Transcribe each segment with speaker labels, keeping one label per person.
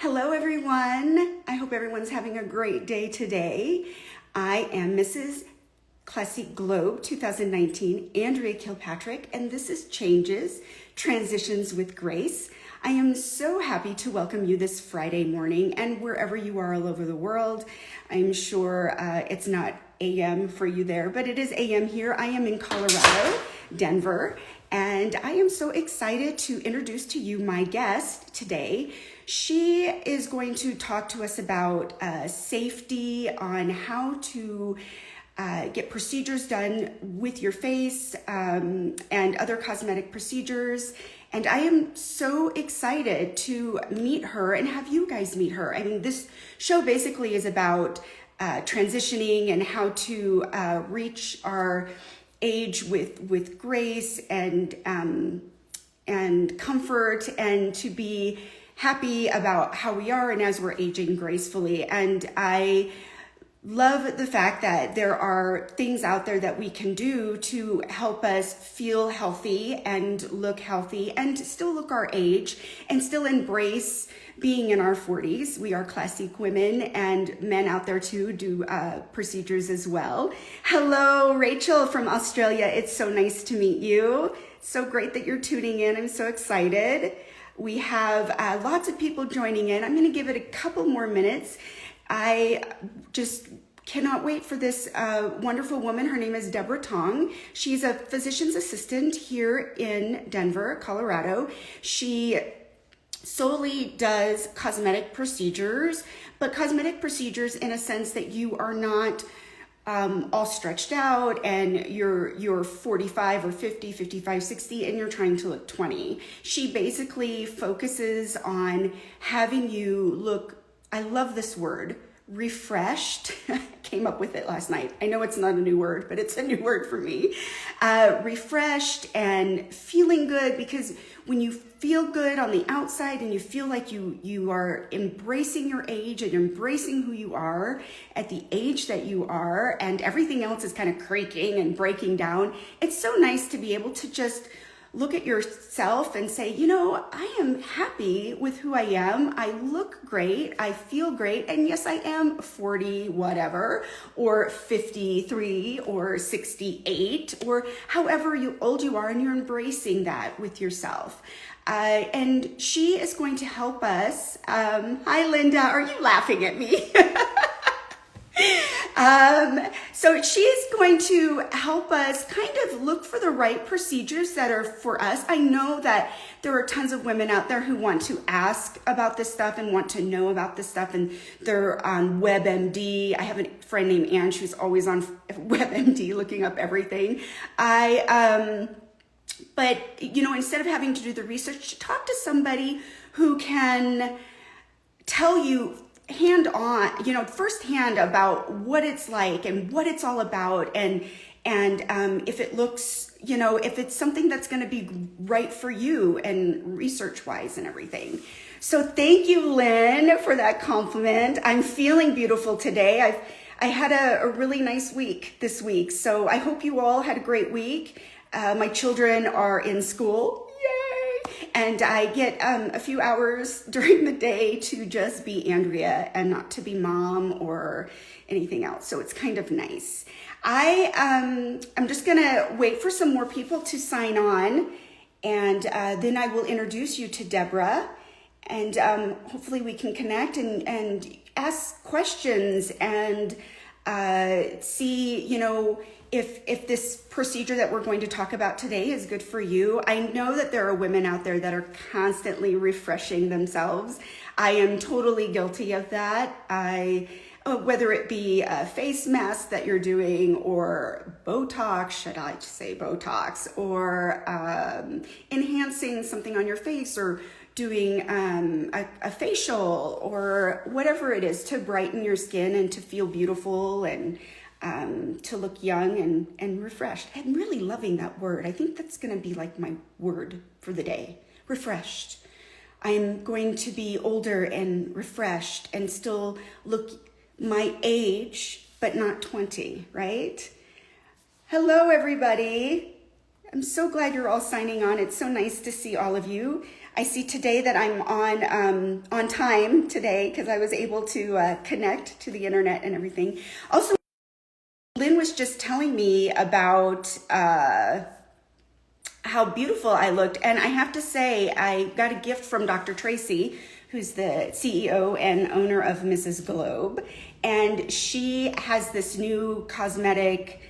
Speaker 1: Hello everyone. I hope everyone's having a great day today. I am Mrs. Classique Globe 2019, Andrea Kilpatrick, and this is Transitions with Grace. I am so happy to welcome you this Friday morning and wherever you are all over the world. I'm sure it's not AM for you there, but it is AM here. I am in Colorado, Denver, and I am so excited to introduce to you my guest today. She is going to talk to us about safety on how to get procedures done with your face and other cosmetic procedures. And I am so excited to meet her and have you guys meet her. I mean, this show basically is about transitioning and how to reach our age with grace and comfort, and to be happy about how we are and as we're aging gracefully. And I love the fact that there are things out there that we can do to help us feel healthy and look healthy and still look our age and still embrace being in our 40s. We are classique women, and men out there too do procedures as well. Hello, Rachel from Australia. It's so nice to meet you. So great that you're tuning in. I'm so excited. We have lots of people joining in. I'm going to give it a couple more minutes. I just cannot wait for this wonderful woman. Her name is Deborah TONG. She's a physician's assistant here in Denver, Colorado. She solely does cosmetic procedures, but cosmetic procedures in a sense that you are not all stretched out and you're 45 or 50, 55, 60, and you're trying to look 20. She basically focuses on having you look, I love this word, refreshed. Came up with it last night. I know it's not a new word, but it's a new word for me. Refreshed and feeling good, because when you feel good on the outside and you feel like you are embracing your age and embracing who you are at the age that you are, and everything else is kind of creaking and breaking down, it's so nice to be able to just look at yourself and say, you know, I am happy with who I am. I look great. I feel great. And yes, I am 40, whatever, or 53 or 68, or however old you are, and you're embracing that with yourself. And she is going to help us. Hi, Linda. Are you laughing at me? So she's going to help us kind of look for the right procedures that are for us. I know that there are tons of women out there who want to ask about this stuff and want to know about this stuff, and they're on WebMD. I have a friend named Anne. She's always on WebMD looking up everything. But you know, instead of having to do the research, talk to somebody who can tell you hand-on, you know, firsthand about what it's like and what it's all about, and if it looks, you know, if it's something that's going to be right for you and research-wise and everything. So thank you, Lynn, for that compliment. I'm feeling beautiful today. I had a really nice week this week, so I hope you all had a great week. My children are in school. And I get a few hours during the day to just be Andrea and not to be mom or anything else. So it's kind of nice. I'm just gonna wait for some more people to sign on, and then I will introduce you to Deborah, and hopefully we can connect and ask questions and see, you know, if this procedure that we're going to talk about today is good for you. I know that there are women out there that are constantly refreshing themselves. I am totally guilty of that. Whether it be a face mask that you're doing, or Botox, should I say Botox, or enhancing something on your face, or doing a facial, or whatever it is to brighten your skin and to feel beautiful and to look young and refreshed. I'm really loving that word. I think that's going to be like my word for the day. Refreshed. I'm going to be older and refreshed and still look my age, but not 20, right? Hello, everybody. I'm so glad you're all signing on. It's so nice to see all of you. I see today that I'm on time today because I was able to connect to the internet and everything. Also, Lynn was just telling me about how beautiful I looked. And I have to say, I got a gift from Dr. Tracy, who's the CEO and owner of MRS.GLOBE. And she has this new cosmetic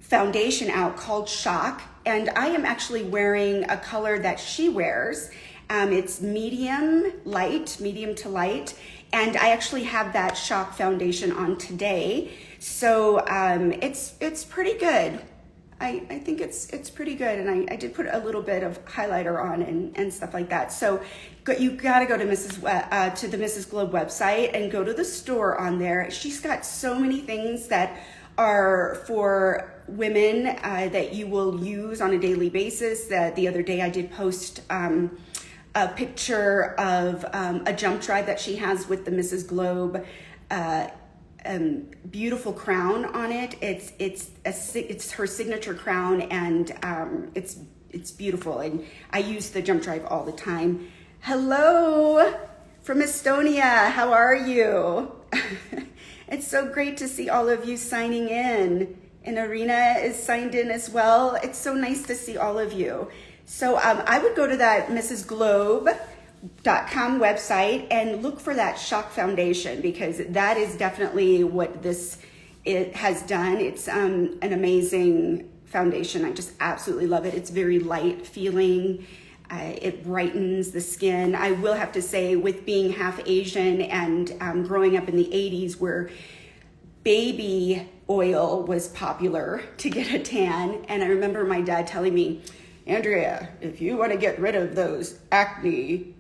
Speaker 1: foundation out called Shock. And I am actually wearing a color that she wears. It's medium to light. And I actually have that Shock foundation on today. So it's pretty good. I think it's pretty good, and I did put a little bit of highlighter on and stuff like that. So you got to go to the MRS.GLOBE website and go to the store on there. She's got so many things that are for women that you will use on a daily basis. The other day I did post a picture of a jump drive that she has with the MRS.GLOBE beautiful crown on it. It's her signature crown, and it's beautiful, and I use the jump drive all the time. Hello from Estonia, how are you? It's so great to see all of you signing in, and Arena is signed in as well. It's so nice to see all of you. So I would go to that MRS.GLOBE.com website and look for that Shock foundation, because that is definitely what it has done. It's an amazing foundation. I just absolutely love it. It's very light feeling. It brightens the skin. I will have to say, with being half Asian and growing up in the 80s where baby oil was popular to get a tan, and I remember my dad telling me, Andrea, if you want to get rid of those acne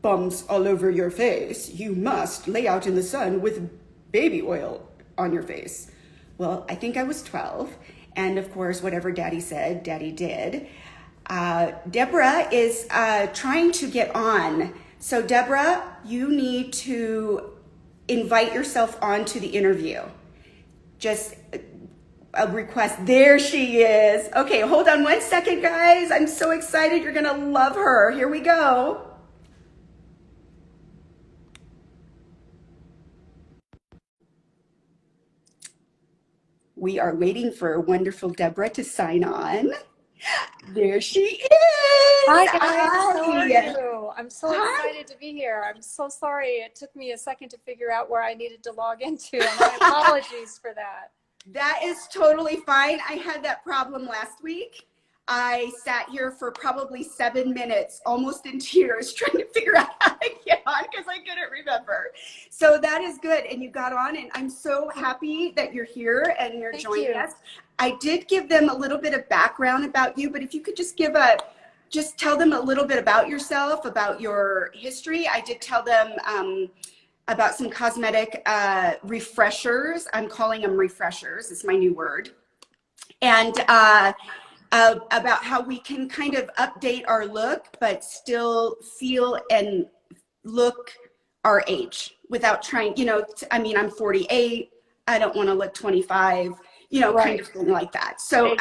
Speaker 1: bumps all over your face, you must lay out in the sun with baby oil on your face. Well, I think I was 12, and of course, whatever Daddy said, Daddy did. Deborah is trying to get on. So Deborah, you need to invite yourself onto the interview. Just a request. There she is. Okay, hold on 1 second, guys. I'm so excited. You're gonna love her. Here we go. We are waiting for wonderful Deborah to sign on. There she is.
Speaker 2: Hi guys, how are you? I'm so excited to be here. I'm so sorry it took me a second to figure out where I needed to log into. My apologies for that.
Speaker 1: That is totally fine. I had that problem last week. I sat here for probably 7 minutes, almost in tears, trying to figure out how to get on because I couldn't remember. So that is good. And you got on, and I'm so happy that you're here and you're joining us. I did give them a little bit of background about you, but if you could just tell them a little bit about yourself, about your history. I did tell them about some cosmetic refreshers. I'm calling them refreshers. It's my new word. And about how we can kind of update our look, but still feel and look our age without trying, I mean, I'm 48. I don't want to look 25, kind of thing like that. So,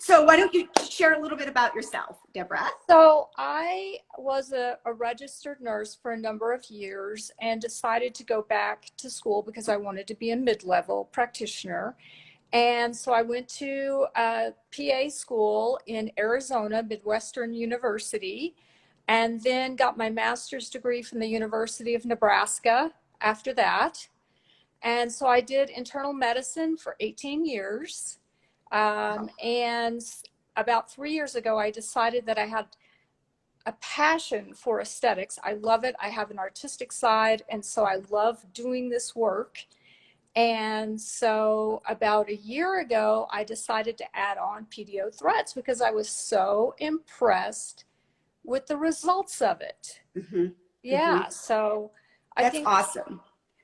Speaker 1: so why don't you share a little bit about yourself, Deborah?
Speaker 2: So I was a registered nurse for a number of years and decided to go back to school because I wanted to be a mid-level practitioner. And so I went to PA school in Arizona, Midwestern University, and then got my master's degree from the University of Nebraska after that. And so I did internal medicine for 18 years. And about 3 years ago, I decided that I had a passion for aesthetics. I love it. I have an artistic side, and so I love doing this work. And so about a year ago, I decided to add on Pdo Threads because I was so impressed with the results of it. Mm-hmm. Yeah, mm-hmm. So I think
Speaker 1: that's awesome.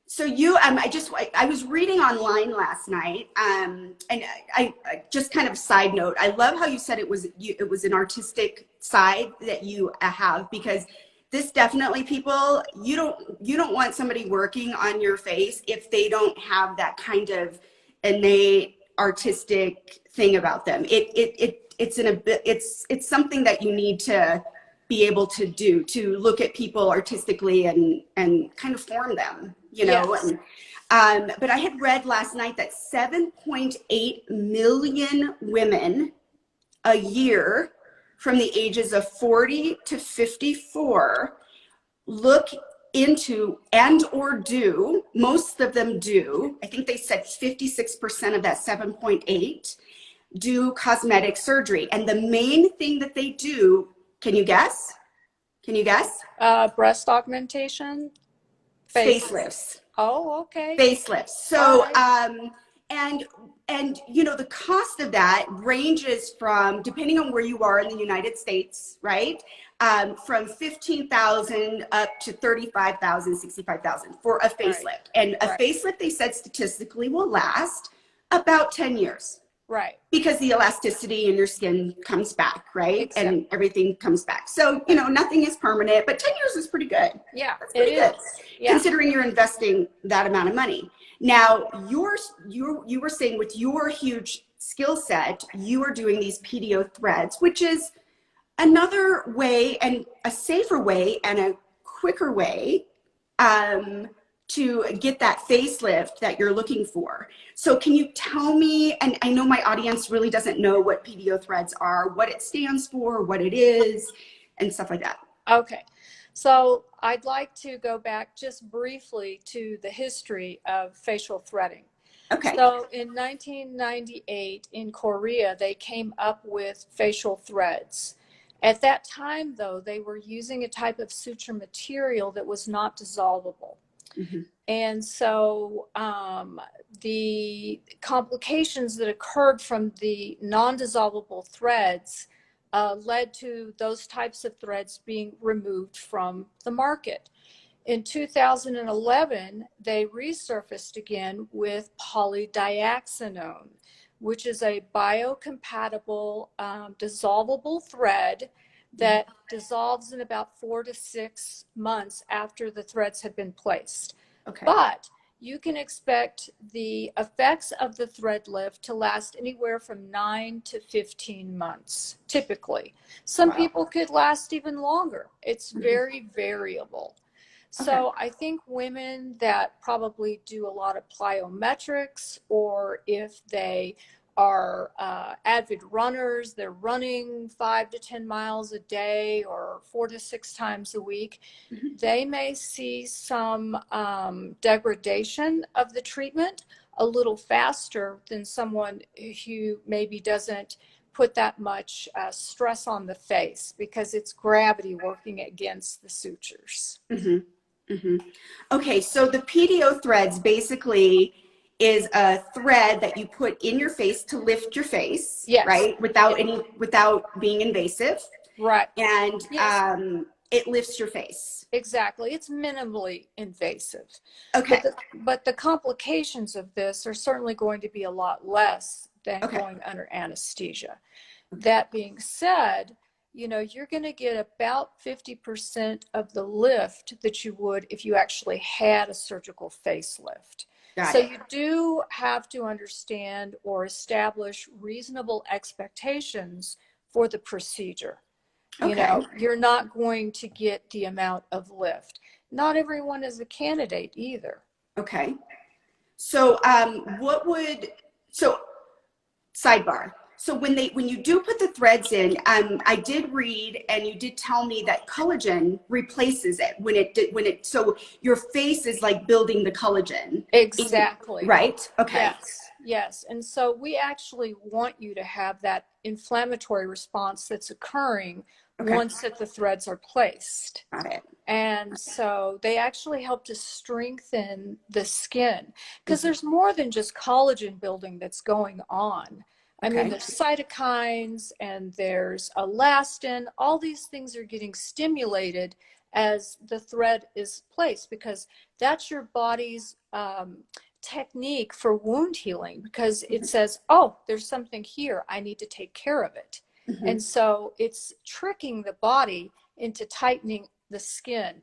Speaker 1: So you, I was reading online last night, and I just kind of side note, I love how you said it was an artistic side that you have, because this definitely, people, you don't want somebody working on your face if they don't have that kind of innate artistic thing about them. It it's something that you need to be able to do, to look at people artistically and kind of form them, you know.
Speaker 2: Yes.
Speaker 1: But I had read last night that 7.8 million women a year from the ages of 40 to 54 look into and or do, most of them do, I think they said 56% of that 7.8 do cosmetic surgery. And the main thing that they do, can you guess? Can you guess?
Speaker 2: Breast augmentation?
Speaker 1: Facelifts.
Speaker 2: Oh, okay.
Speaker 1: Facelifts. So,
Speaker 2: right.
Speaker 1: and you know, the cost of that ranges from, depending on where you are in the United States, right? From 15,000 up to 35,000, 65,000 for a facelift.
Speaker 2: Right.
Speaker 1: And a facelift, they said statistically will last about 10 years.
Speaker 2: Right.
Speaker 1: Because the elasticity in your skin comes back, right?
Speaker 2: Exactly.
Speaker 1: And everything comes back. So, you know, nothing is permanent, but 10 years is pretty good.
Speaker 2: Yeah,
Speaker 1: that's pretty good.
Speaker 2: Yeah.
Speaker 1: Considering you're investing that amount of money. Now, you were saying with your huge skill set, you are doing these Pdo threads, which is another way and a safer way and a quicker way to get that facelift that you're looking for. So can you tell me, and I know my audience really doesn't know what Pdo threads are, what it stands for, what it is, and stuff like that.
Speaker 2: Okay. So I'd like to go back just briefly to the history of facial threading.
Speaker 1: Okay.
Speaker 2: So in 1998 in Korea, they came up with facial threads. At that time, though, they were using a type of suture material that was not dissolvable. Mm-hmm. And so the complications that occurred from the non-dissolvable threads led to those types of threads being removed from the market. In 2011, they resurfaced again with polydiaxanone, which is a biocompatible dissolvable thread that dissolves in about 4 to 6 months after the threads have been placed. Okay. But you can expect the effects of the thread lift to last anywhere from 9 to 15 months, typically. Some people could last even longer. It's very variable. So I think women that probably do a lot of plyometrics, or if they are avid runners, they're running 5 to 10 miles a day or 4 to 6 times a week, they may see some degradation of the treatment a little faster than someone who maybe doesn't put that much stress on the face, because it's gravity working against the sutures.
Speaker 1: Okay, so the Pdo threads basically is a thread that you put in your face to lift your face, right? Without being invasive.
Speaker 2: Right.
Speaker 1: And it lifts your face.
Speaker 2: Exactly. It's minimally invasive.
Speaker 1: Okay.
Speaker 2: But the complications of this are certainly going to be a lot less than going under anesthesia. That being said, you know, you're going to get about 50% of the lift that you would if you actually had a surgical facelift. So you do have to understand or establish reasonable expectations for the procedure. You know, you're not going to get the amount of lift. Not everyone is a candidate either. Okay.
Speaker 1: So sidebar. So when you do put the threads in, I did read, and you did tell me that collagen replaces it so your face is like building the collagen.
Speaker 2: Exactly.
Speaker 1: Right? Okay.
Speaker 2: Yes. And so we actually want you to have that inflammatory response that's occurring once that the threads are placed.
Speaker 1: Got it.
Speaker 2: And so they actually help to strengthen the skin, because there's more than just collagen building that's going on. I mean, there's cytokines and there's elastin. All these things are getting stimulated as the thread is placed, because that's your body's technique for wound healing, because it says, oh, there's something here, I need to take care of it. And so it's tricking the body into tightening the skin.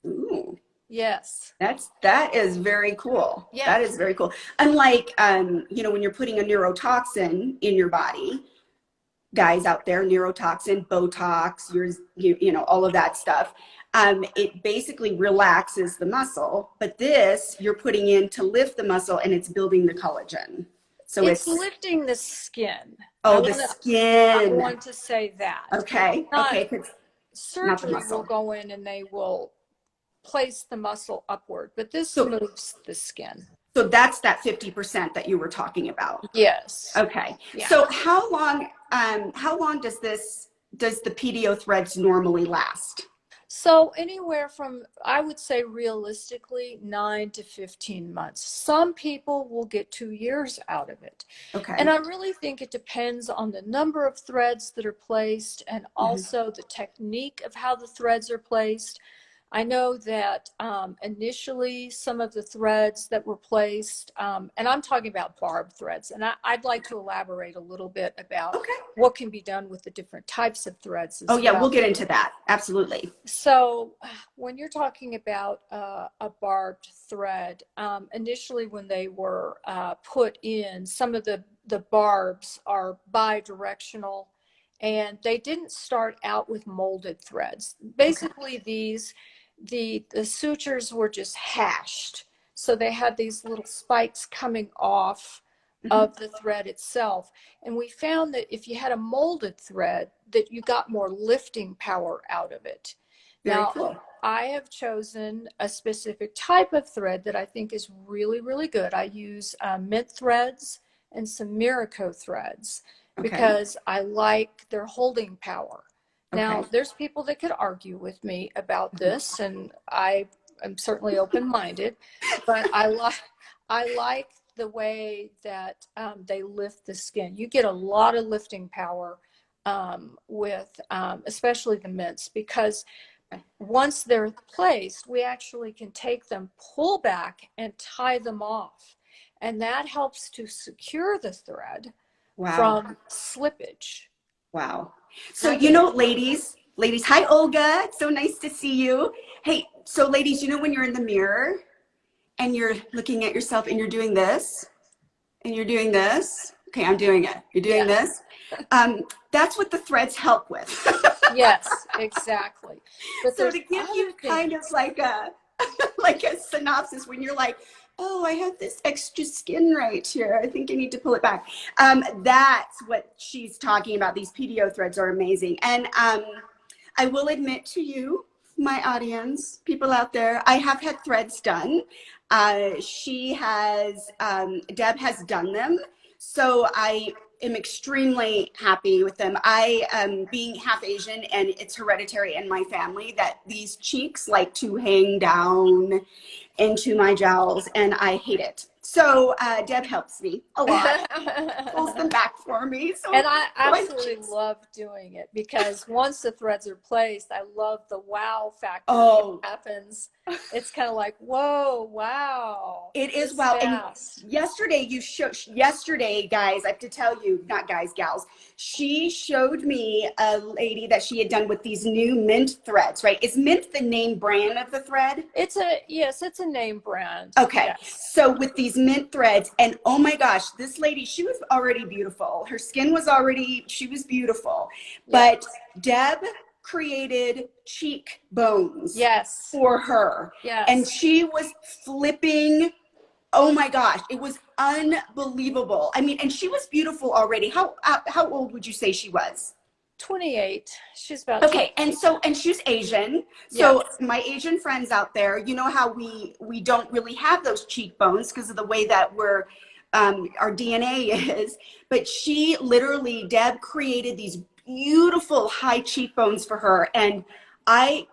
Speaker 1: Ooh.
Speaker 2: Yes.
Speaker 1: That is very cool. Yes. That is very cool. Unlike, you know, when you're putting a neurotoxin in your body, guys out there, neurotoxin, Botox, you know, all of that stuff. It basically relaxes the muscle, but this you're putting in to lift the muscle, and it's building the collagen. So
Speaker 2: It's lifting the skin.
Speaker 1: oh, the
Speaker 2: I
Speaker 1: skin.
Speaker 2: want to say that.
Speaker 1: Okay.
Speaker 2: Not,
Speaker 1: Okay. Not the
Speaker 2: surgery will
Speaker 1: muscle.
Speaker 2: go in and they will place the muscle upward, but this
Speaker 1: So,
Speaker 2: moves the skin.
Speaker 1: so that's that 50% that you were talking about.
Speaker 2: Yes.
Speaker 1: Okay.
Speaker 2: Yeah.
Speaker 1: So how long does the Pdo Threads normally last?
Speaker 2: So anywhere from, I would say realistically, 9 to 15 months. Some people will get 2 years out of it.
Speaker 1: Okay.
Speaker 2: And I really think it depends on the number of threads that are placed and also the technique of how the threads are placed. I know that initially some of the threads that were placed, and I'm talking about Barb threads, and I'd like to elaborate a little bit about what can be done with the different types of threads as well.
Speaker 1: Oh yeah, we'll get into that. Absolutely.
Speaker 2: So when you're talking about a barbed thread, initially when they were put in, some of the barbs are bi-directional, and they didn't start out with molded threads. Basically, the sutures were just hashed. So they had these little spikes coming off of the thread itself. And we found that if you had a molded thread, that you got more lifting power out of it.
Speaker 1: Very
Speaker 2: Now,
Speaker 1: cool.
Speaker 2: I have chosen a specific type of thread that I think is really, really good. I use mint threads and some Miraco threads because I like their holding power. Now, there's people that could argue with me about this, and I am certainly open-minded, but I like the way that they lift the skin. You get a lot of lifting power with especially the mints, because once they're placed, we actually can take them, pull back, and tie them off. And that helps to secure the thread from slippage.
Speaker 1: Wow. So, you know, ladies, hi, Olga. It's so nice to see you. Hey, so ladies, you know, when you're in the mirror and you're looking at yourself and you're doing this and you're doing this. Okay, I'm doing it. You're doing this. That's what the threads help with.
Speaker 2: Yes, exactly. But
Speaker 1: so to give you kind of like a synopsis, when you're like, oh, I have this extra skin right here, I think I need to pull it back. That's what she's talking about. These Pdo threads are amazing. And I will admit to you, my audience, people out there, I have had threads done. Deb has done them. So I am extremely happy with them. I am being half Asian, and it's hereditary in my family that these cheeks like to hang down into my jowls, and I hate it. So Deb helps me a lot, pulls them back for me. So,
Speaker 2: and I absolutely love doing it, because once the threads are placed, I love the wow factor that happens. It's kind of like, whoa, wow.
Speaker 1: It is wow.
Speaker 2: Fast.
Speaker 1: And yesterday, guys, I have to tell you, not guys, gals, she showed me a lady that she had done with these new mint threads, right? Is mint the name brand of the thread?
Speaker 2: Yes, it's a name brand.
Speaker 1: Okay.
Speaker 2: Yes.
Speaker 1: So with these mint threads, and oh my gosh, this lady, she was already beautiful. Her skin was she was beautiful. But Deb created cheekbones for her.
Speaker 2: Yes.
Speaker 1: And she was flipping. Oh my gosh, it was unbelievable. I mean, and she was beautiful already. How old would you say she was?
Speaker 2: 28. She's about
Speaker 1: okay. And she's Asian. So my Asian friends out there, you know how we don't really have those cheekbones because of the way that our DNA is. But she literally, Deb created these beautiful high cheekbones for her, and I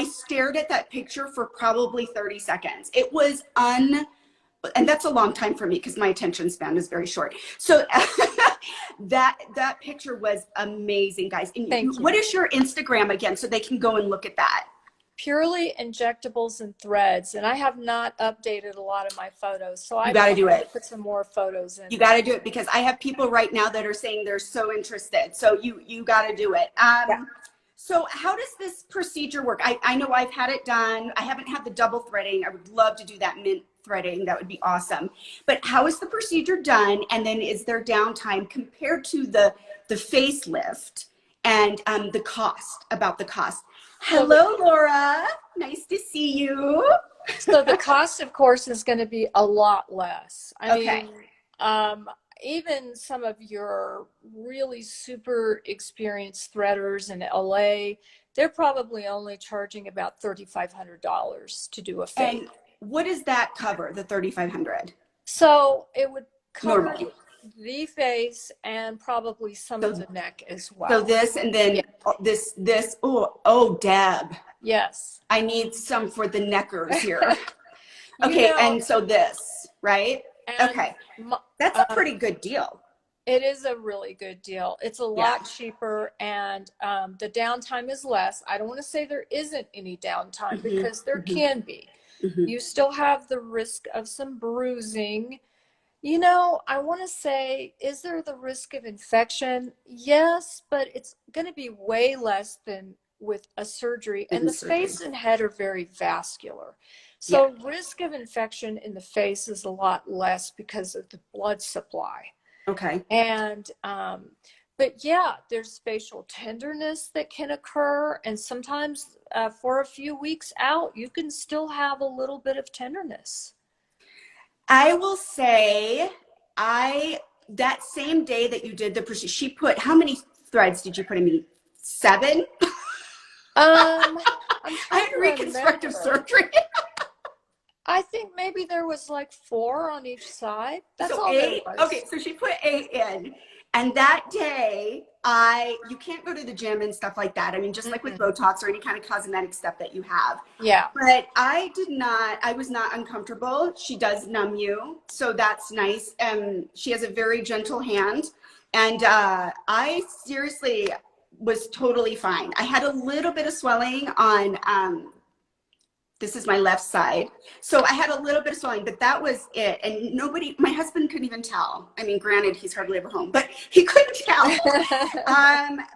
Speaker 1: stared at that picture for probably 30 seconds. It was and that's a long time for me because my attention span is very short. So that picture was amazing, guys. And
Speaker 2: Thank you.
Speaker 1: What is your Instagram again, so they can go and look at that?
Speaker 2: Purely Injectables and Threads, and I have not updated a lot of my photos, so I
Speaker 1: got to do it.
Speaker 2: Put some more photos in.
Speaker 1: You got to do it, because I have people right now that are saying they're so interested. So you got to do it. So how does this procedure work? I know I've had it done. I haven't had the double threading. I would love to do that mint threading, that would be awesome. But how is the procedure done? And then is there downtime compared to the facelift, and the cost, about the cost? Hello, Laura. Nice to see you.
Speaker 2: So the cost, of course, is going to be a lot less. I mean, even some of your really super experienced threaders in LA, they're probably only charging about $3,500 to do a fade.
Speaker 1: And what does that cover, the $3,500?
Speaker 2: So it would cover
Speaker 1: Normally
Speaker 2: the face and probably some of the neck as well.
Speaker 1: So this, and then this, oh, Deb.
Speaker 2: Yes.
Speaker 1: I need some for the neckers here. Okay, and so this, right? Okay, that's a pretty good deal.
Speaker 2: It is a really good deal. It's a lot cheaper, and the downtime is less. I don't want to say there isn't any downtime, because there can be. You still have the risk of some bruising. You know, I want to say, is there the risk of infection? Yes, but it's going to be way less than with a surgery. And the face and head are very vascular. So risk of infection in the face is a lot less because of the blood supply.
Speaker 1: Okay.
Speaker 2: And, but yeah, there's facial tenderness that can occur. And sometimes for a few weeks out, you can still have a little bit of tenderness.
Speaker 1: I will say, that same day that you did the procedure, she put, how many threads did you put in me? 7?
Speaker 2: I
Speaker 1: had reconstructive surgery.
Speaker 2: I think maybe there was like 4 on each side. That's
Speaker 1: so
Speaker 2: all
Speaker 1: 8.
Speaker 2: there was.
Speaker 1: Okay, so she put 8 in. And that day, you can't go to the gym and stuff like that. I mean, just like with Botox or any kind of cosmetic stuff that you have.
Speaker 2: Yeah.
Speaker 1: But I was not uncomfortable. She does numb you, so that's nice. She has a very gentle hand. And I seriously was totally fine. I had a little bit of swelling on, this is my left side. So I had a little bit of swelling, but that was it. And my husband couldn't even tell. I mean, granted, he's hardly ever home, but he couldn't tell.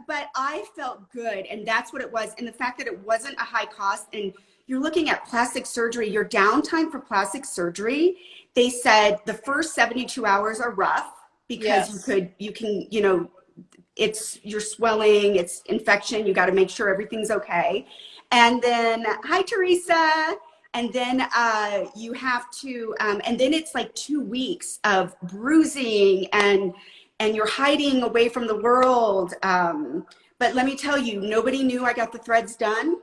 Speaker 1: But I felt good, and that's what it was. And the fact that it wasn't a high cost, and you're looking at plastic surgery, your downtime for plastic surgery, they said the first 72 hours are rough because you can, you know, you're swelling, it's infection, you got to make sure everything's okay. And then, hi, Teresa. And then you have to, and then it's like 2 weeks of bruising, and you're hiding away from the world. But let me tell you, nobody knew I got the threads done.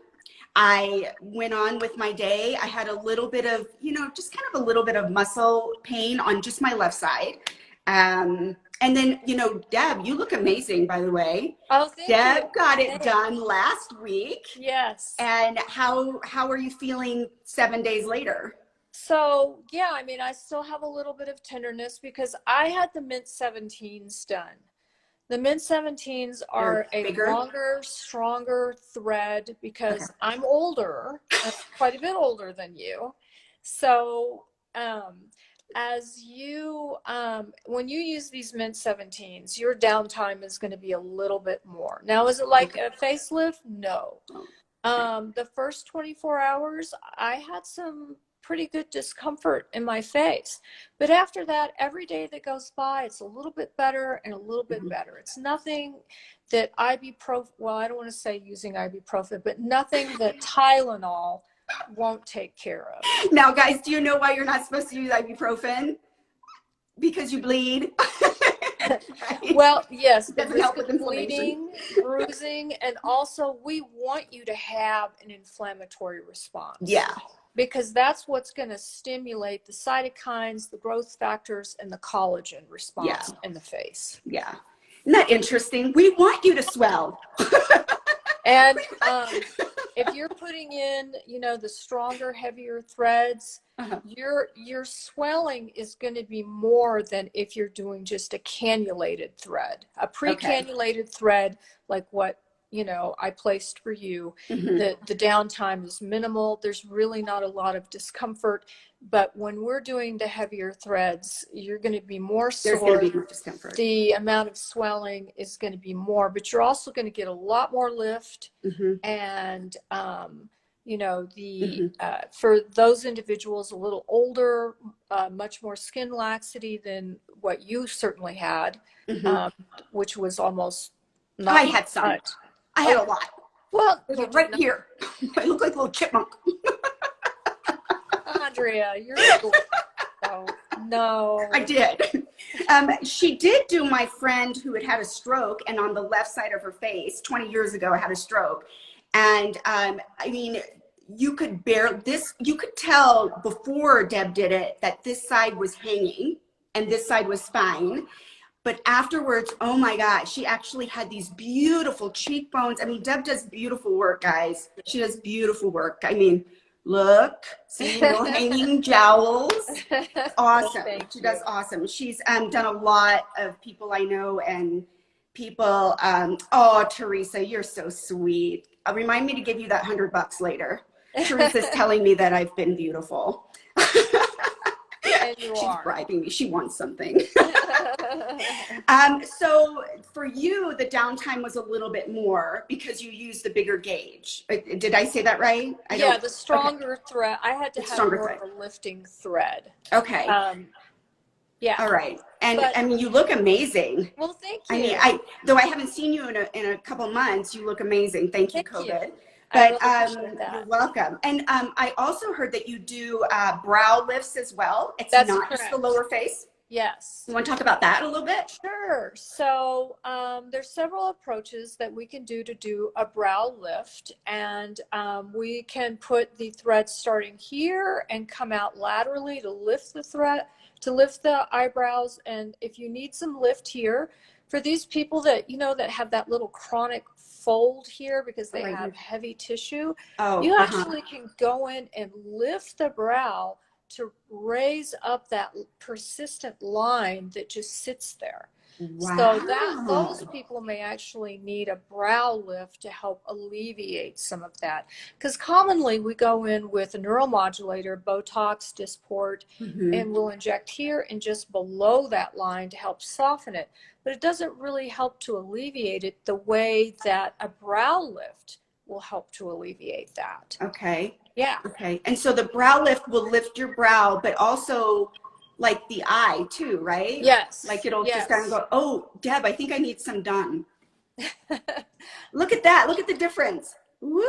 Speaker 1: I went on with my day. I had a little bit of, you know, just kind of a little bit of muscle pain on just my left side. And then, you know, Deb, you look amazing, by the way.
Speaker 2: Oh, thank you.
Speaker 1: Deb got it done last week.
Speaker 2: Yes.
Speaker 1: And how are you feeling 7 days later?
Speaker 2: So, yeah, I mean, I still have a little bit of tenderness because I had the Mint 17s done. The Mint 17s are a longer, stronger thread because I'm older, quite a bit older than you. So, as you, when you use these Mint 17s, your downtime is going to be a little bit more. Now, is it like a facelift? No. The first 24 hours, I had some pretty good discomfort in my face. But after that, every day that goes by, it's a little bit better and a little bit better. It's nothing that ibuprofen, well, I don't want to say using ibuprofen, but nothing that Tylenol won't take care of.
Speaker 1: Now, guys, do you know why you're not supposed to use ibuprofen? Because you bleed. Right?
Speaker 2: Well, yes, the
Speaker 1: Doesn't help
Speaker 2: risk
Speaker 1: with
Speaker 2: of bleeding, bruising, and also we want you to have an inflammatory response.
Speaker 1: Yeah.
Speaker 2: Because that's what's going to stimulate the cytokines, the growth factors, and the collagen response in the face.
Speaker 1: Yeah. Isn't that interesting? We want you to swell.
Speaker 2: And if you're putting in, you know, the stronger, heavier threads, your swelling is going to be more than if you're doing just a cannulated thread. A pre-cannulated thread, like what, you know, I placed for you, the downtime is minimal. There's really not a lot of discomfort. But when we're doing the heavier threads, you're going to be more sore.
Speaker 1: There's going to be more discomfort.
Speaker 2: The amount of swelling is going to be more, but you're also going to get a lot more lift. And you know, the
Speaker 1: Mm-hmm.
Speaker 2: for those individuals a little older, much more skin laxity than what you certainly had,
Speaker 1: Mm-hmm.
Speaker 2: um, which was almost
Speaker 1: I
Speaker 2: not
Speaker 1: had some.
Speaker 2: much.
Speaker 1: I had
Speaker 2: Oh,
Speaker 1: a lot.
Speaker 2: well,
Speaker 1: They
Speaker 2: you
Speaker 1: were
Speaker 2: did
Speaker 1: right
Speaker 2: not,
Speaker 1: here. I look like a little chipmunk.
Speaker 2: Andrea. You're so
Speaker 1: I
Speaker 2: no.
Speaker 1: did. She did do my friend who had had a stroke, and on the left side of her face, 20 years ago, had a stroke. And I mean, you could tell before Deb did it that this side was hanging and this side was fine. But afterwards, oh my God, she actually had these beautiful cheekbones. I mean, Deb does beautiful work, guys. She does beautiful work. I mean, look, see, no hanging jowls.
Speaker 2: Well,
Speaker 1: Awesome.
Speaker 2: thank
Speaker 1: She
Speaker 2: you.
Speaker 1: does awesome. She's done a lot of people I know and people. Oh, Teresa, you're so sweet. Remind me to give you that $100 later. Teresa's telling me that I've been beautiful.
Speaker 2: And you
Speaker 1: She's
Speaker 2: are.
Speaker 1: bribing me. She wants something. So for you, the downtime was a little bit more because you used the bigger gauge. Did I say that right? I
Speaker 2: Yeah,
Speaker 1: don't.
Speaker 2: the
Speaker 1: Okay.
Speaker 2: stronger thread. I had to
Speaker 1: It's
Speaker 2: have
Speaker 1: stronger
Speaker 2: more
Speaker 1: thread.
Speaker 2: of a lifting thread.
Speaker 1: Okay.
Speaker 2: Um, yeah,
Speaker 1: All right. And
Speaker 2: but
Speaker 1: I mean, you look amazing.
Speaker 2: well, thank
Speaker 1: I mean,
Speaker 2: you.
Speaker 1: though I haven't seen you in a couple months, you look amazing. Thank you,
Speaker 2: Thank you.
Speaker 1: COVID.
Speaker 2: I
Speaker 1: But
Speaker 2: really appreciate
Speaker 1: you're
Speaker 2: that.
Speaker 1: welcome. And I also heard that you do brow lifts as well. It's
Speaker 2: That's
Speaker 1: not just the
Speaker 2: correct.
Speaker 1: lower face.
Speaker 2: Yes.
Speaker 1: You want to talk about that a little bit?
Speaker 2: Sure. So there's several approaches that we can do a brow lift, and we can put the thread starting here and come out laterally to lift the thread, to lift the eyebrows. And if you need some lift here, for these people that you know that have that little chronic fold here because they
Speaker 1: Right
Speaker 2: have
Speaker 1: here.
Speaker 2: heavy tissue,
Speaker 1: Oh,
Speaker 2: you
Speaker 1: uh-huh.
Speaker 2: actually can go in and lift the brow to raise up that persistent line that just sits there. So that those
Speaker 1: Wow.
Speaker 2: people may actually need a brow lift to help alleviate some of that. Because commonly we go in with a neuromodulator, Botox, Dysport,
Speaker 1: Mm-hmm.
Speaker 2: and we'll inject here and just below that line to help soften it. But it doesn't really help to alleviate it the way that a brow lift will help to alleviate that.
Speaker 1: Okay.
Speaker 2: Yeah.
Speaker 1: Okay. And so the brow lift will lift your brow, but also like the eye too, right? Like
Speaker 2: Yes.
Speaker 1: it'll just kind of
Speaker 2: Yes.
Speaker 1: go, oh, Deb, I think I need some done. Look at that. Look at the difference. Woo!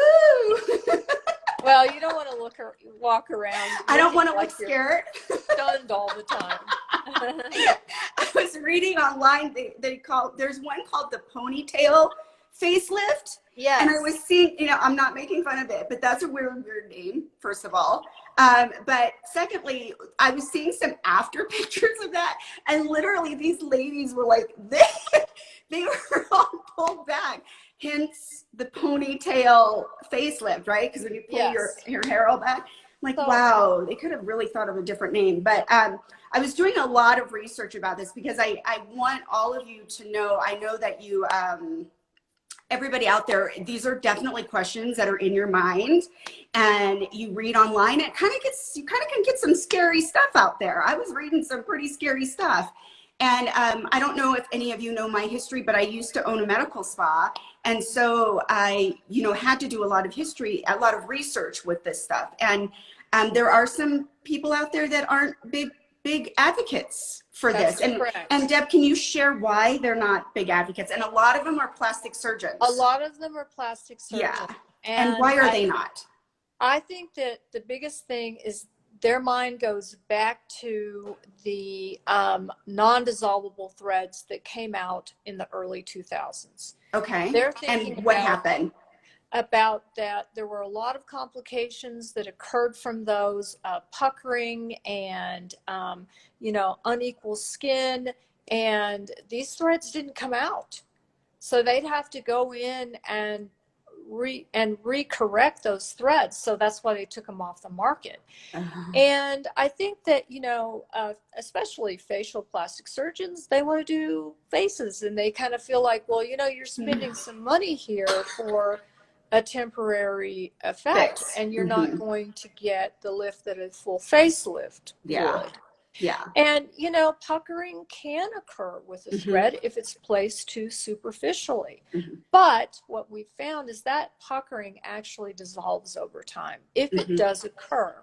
Speaker 2: Well, you don't want to walk around
Speaker 1: I don't
Speaker 2: looking
Speaker 1: want to look
Speaker 2: like you're
Speaker 1: scared.
Speaker 2: stunned all the time.
Speaker 1: I was reading online, there's one called the Ponytail Facelift. And I
Speaker 2: Yes.
Speaker 1: was seeing, I'm not making fun of it, but that's a weird name, first of all. But secondly, I was seeing some after pictures of that, and literally these ladies were like, they were all pulled back. Hence the ponytail facelift, right? Because when you pull your
Speaker 2: Yes.
Speaker 1: hair all back, I'm like,
Speaker 2: So,
Speaker 1: wow, they could have really thought of a different name. But I was doing a lot of research about this because I want all of you to know. I know that you. Everybody out there, these are definitely questions that are in your mind, and you read online. You kind of can get some scary stuff out there. I was reading some pretty scary stuff, and I don't know if any of you know my history, but I used to own a medical spa, and so I, had to do a lot of history, a lot of research with this stuff, and there are some people out there that aren't big advocates for this.
Speaker 2: that's
Speaker 1: And
Speaker 2: correct.
Speaker 1: Deb, can you share why they're not big advocates? And a lot of them are plastic
Speaker 2: A
Speaker 1: surgeons.
Speaker 2: lot of them are plastic
Speaker 1: Yeah.
Speaker 2: surgeons.
Speaker 1: And
Speaker 2: And
Speaker 1: why are they not?
Speaker 2: I think that the biggest thing is their mind goes back to the non-dissolvable threads that came out in the early 2000s.
Speaker 1: Okay.
Speaker 2: They're thinking
Speaker 1: And what happened?
Speaker 2: about that there were a lot of complications that occurred from those, puckering and unequal skin, and these threads didn't come out, so they'd have to go in and recorrect those threads, so that's why they took them off the market.
Speaker 1: Uh,
Speaker 2: And I think that, especially facial plastic surgeons, they want to do faces, and they kind of feel like, well, you're spending some money here for a temporary effect,
Speaker 1: fix.
Speaker 2: and you're not going to get the lift that a full facelift
Speaker 1: Yeah.
Speaker 2: would.
Speaker 1: Yeah.
Speaker 2: And, you know, puckering can occur with a thread if it's placed too superficially. But what we found is that puckering actually dissolves over time if it does occur.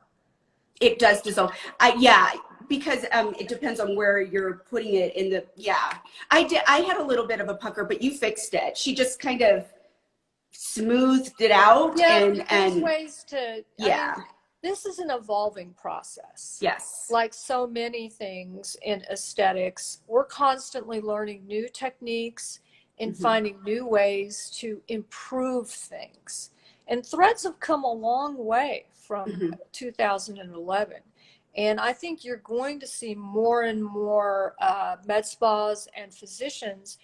Speaker 1: It does dissolve. Yeah, because it depends on where you're putting it in the, yeah. I had a little bit of a pucker, but you fixed it. She just kind of smoothed it out.
Speaker 2: Yeah, there's ways to,
Speaker 1: yeah.
Speaker 2: I mean, this is an evolving process.
Speaker 1: Yes.
Speaker 2: Like so many things in aesthetics, we're constantly learning new techniques and finding new ways to improve things. And threads have come a long way from 2011. And I think you're going to see more and more med spas and physicians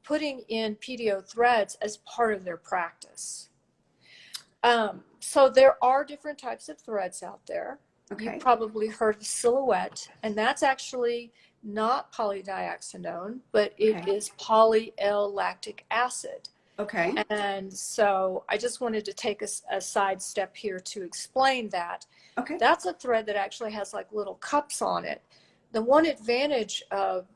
Speaker 2: putting in Pdo threads as part of their practice. So there are different types of threads out there. Okay. You've probably heard of silhouette, and that's actually not polydioxanone, but it is poly-L-lactic acid.
Speaker 1: Okay.
Speaker 2: And so I just wanted to take a side step here to explain that. Okay. That's a thread that actually has like little cups on it. The one advantage of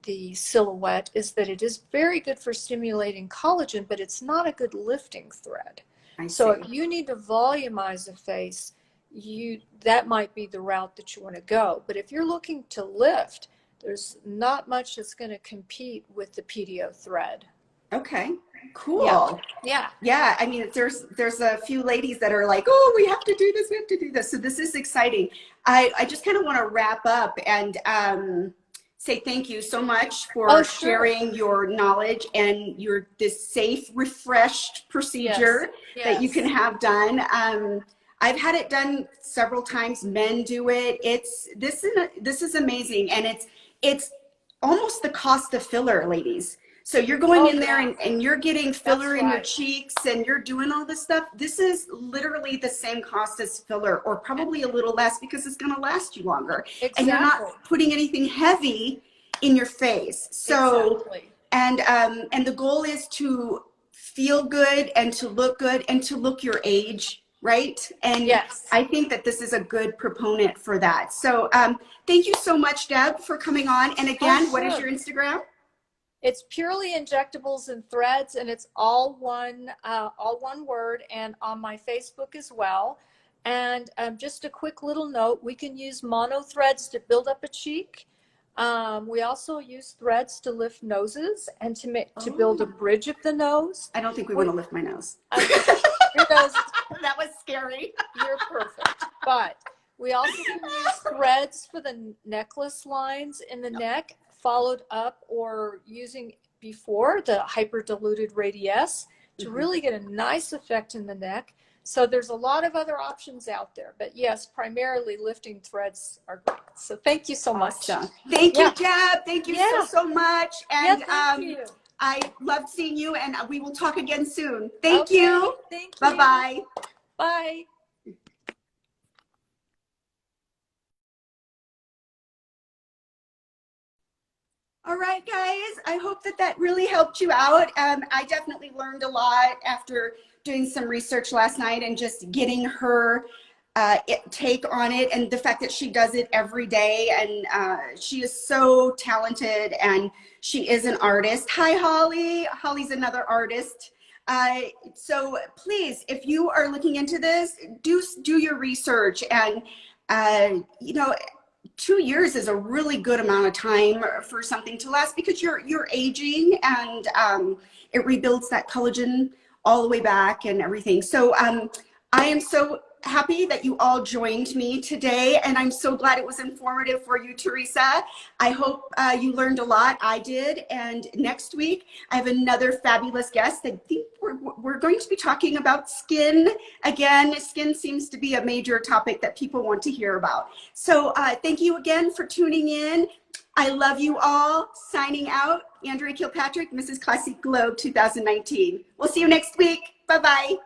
Speaker 2: the silhouette is that it is very good for stimulating collagen, but it's not a good lifting thread. So if you need to volumize a face, that might be the route that you want to go. But if you're looking to lift, there's not much that's going to compete with the Pdo thread.
Speaker 1: Okay, cool.
Speaker 2: Yeah.
Speaker 1: Yeah. I mean, there's a few ladies that are like, oh, we have to do this. We have to do this. So this is exciting. I just kind of want to wrap up and say thank you so much for sharing your knowledge and this safe, refreshed procedure that you can have done. I've had it done several times. Men do it. This is amazing, and it's almost the cost of filler, ladies. So you're going in there and you're getting filler in your cheeks and you're doing all this stuff. This is literally the same cost as filler, or probably a little less, because it's going to last you longer. Exactly. And you're not putting anything heavy in your face. So, and the goal is to feel good and to look good and to look your age, right? And I think that this is a good proponent for that. So thank you so much, Deb, for coming on. And again, what is your Instagram?
Speaker 2: It's Purely Injectables and Threads, and it's all one word, and on my Facebook as well. And just a quick little note, we can use mono threads to build up a cheek. We also use threads to lift noses and to build a bridge of the nose.
Speaker 1: I don't think we want to lift my nose.
Speaker 2: Your nose.
Speaker 1: That was scary.
Speaker 2: You're perfect. But we also can use threads for the necklace lines in the neck, followed up or using before the hyperdiluted radius to really get a nice effect in the neck. So there's a lot of other options out there, but yes, primarily lifting threads are great. So thank you so much.
Speaker 1: Thank you, Deb. Thank you so much. And
Speaker 2: thank you.
Speaker 1: I loved seeing you, and we will talk again soon. Thank you.
Speaker 2: Thank you.
Speaker 1: Bye-bye.
Speaker 2: Bye.
Speaker 1: All right, guys, I hope that really helped you out. I definitely learned a lot after doing some research last night and just getting her take on it, and the fact that she does it every day, and she is so talented, and she is an artist. Hi, Holly. Holly's another artist. So please, if you are looking into this, do your research, and you know, 2 years is a really good amount of time for something to last, because you're aging, and it rebuilds that collagen all the way back and everything. So I am so happy that you all joined me today, and I'm so glad it was informative for you, Teresa. I hope you learned a lot. I did. And next week I have another fabulous guest. I think we're going to be talking about skin again. Skin seems to be a major topic that people want to hear about. So thank you again for tuning in. I love you all. Signing out, Andrea Kilpatrick, Mrs. Classic Globe 2019. We'll see you next week. Bye-bye.